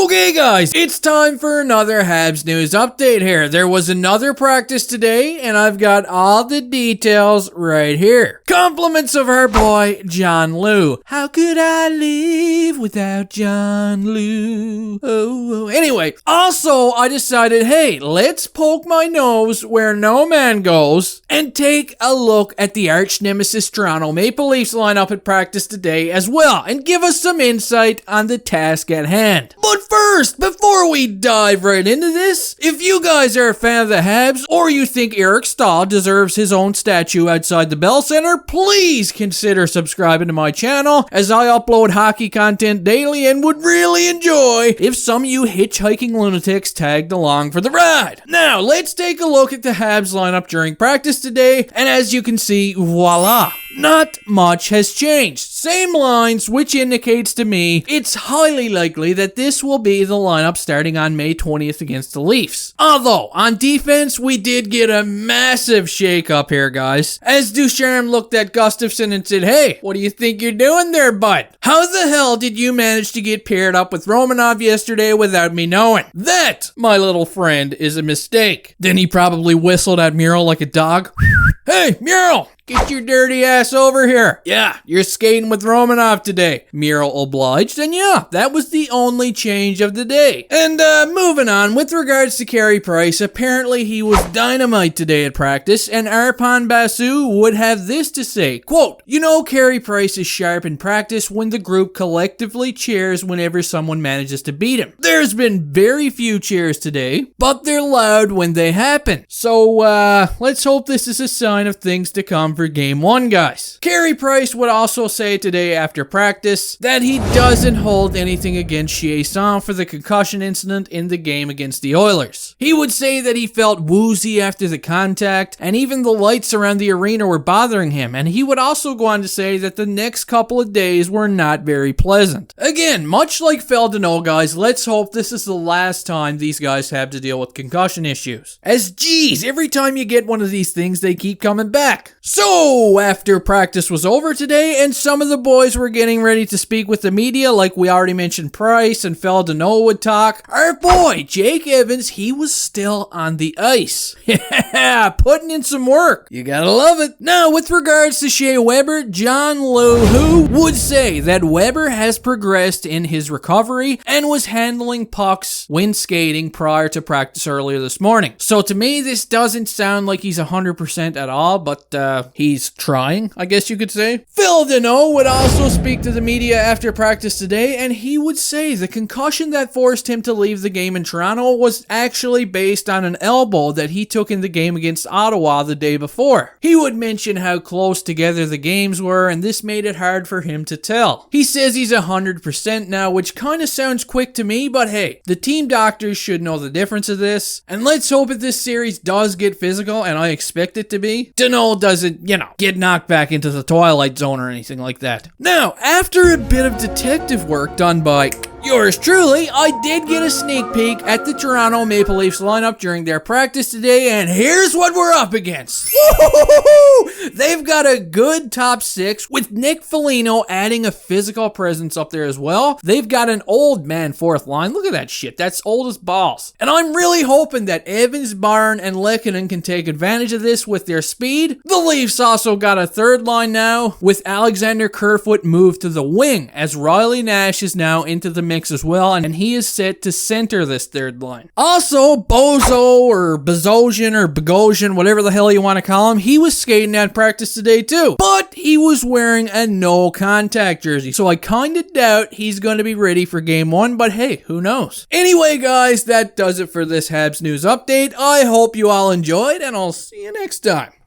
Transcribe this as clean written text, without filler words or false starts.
Okay guys, it's time for another Habs news update here. There was another practice today and I've got all the details right here. Compliments of our boy, John Lou. How could I live without John Lou? Oh. Anyway, also I decided, hey, let's poke my nose where no man goes and take a look at the arch nemesis Toronto Maple Leafs lineup at practice today as well and give us some insight on the task at hand. But first, before we dive right into this, if you guys are a fan of the Habs or you think Eric Stahl deserves his own statue outside the Bell Center, please consider subscribing to my channel as I upload hockey content daily and would really enjoy if some of you hitchhiking lunatics tagged along for the ride. Now, let's take a look at the Habs lineup during practice today, and as you can see, voila. Not much has changed. Same lines, which indicates to me it's highly likely that this will be the lineup starting on May 20th against the Leafs. Although, on defense, we did get a massive shake-up here, guys. As Ducharme looked at Gustafsson and said, hey, what do you think you're doing there, bud? How the hell did you manage to get paired up with Romanov yesterday without me knowing? That, my little friend, is a mistake. Then he probably whistled at Mural like a dog. Hey, Mural! Get your dirty ass over here. Yeah, you're skating with Romanov today. Mural obliged, and yeah, that was the only change of the day. And moving on, with regards to Carey Price, apparently he was dynamite today at practice, and Arpon Basu would have this to say, quote, you know Carey Price is sharp in practice when the group collectively cheers whenever someone manages to beat him. There's been very few cheers today, but they're loud when they happen. So, let's hope this is a sign of things to come for game one, guys. Carey Price would also say today after practice that he doesn't hold anything against Chiasson for the concussion incident in the game against the Oilers. He would say that he felt woozy after the contact, and even the lights around the arena were bothering him, and he would also go on to say that the next couple of days were not very pleasant. Again, much like Danault, guys, let's hope this is the last time these guys have to deal with concussion issues. As geez, every time you get one of these things, they keep coming back. So, after practice was over today and some of the boys were getting ready to speak with the media, like we already mentioned Price and Danault would talk, our boy, Jake Evans, he was still on the ice. Yeah, putting in some work. You gotta love it. Now, with regards to Shea Weber, John Lou would say that Weber has progressed in his recovery and was handling pucks when skating prior to practice earlier this morning. So to me, this doesn't sound like he's 100% at all, but he's trying, I guess you could say. Danault would also speak to the media after practice today, and he would say the concussion that forced him to leave the game in Toronto was actually based on an elbow that he took in the game against Ottawa the day before. He would mention how close together the games were, and this made it hard for him to tell. He says he's 100% now, which kind of sounds quick to me, but hey, the team doctors should know the difference of this, and let's hope that this series does get physical, and I expect it to be. Danault doesn't, get knocked back into the Twilight Zone or anything like that. Now, after a bit of detective work done by yours truly, I did get a sneak peek at the Toronto Maple Leafs lineup during their practice today, and here's what we're up against. Woo-hoo-hoo-hoo! They've got a good top six, with Nick Foligno adding a physical presence up there as well. They've got an old man fourth line. Look at that shit. That's old as balls. And I'm really hoping that Evans, Barn, and Lehkonen can take advantage of this with their speed. The Leafs also got a third line now, with Alexander Kerfoot moved to the wing, as Riley Nash is now into the mix as well, and he is set to center this third line. Also, Bozo or Bogosian or Bogosian, whatever the hell you want to call him, he was skating at practice today too, but he was wearing a no contact jersey, so I kind of doubt he's going to be ready for game one, but hey, who knows? Anyway guys, that does it for this Habs news update. I hope you all enjoyed, and I'll see you next time.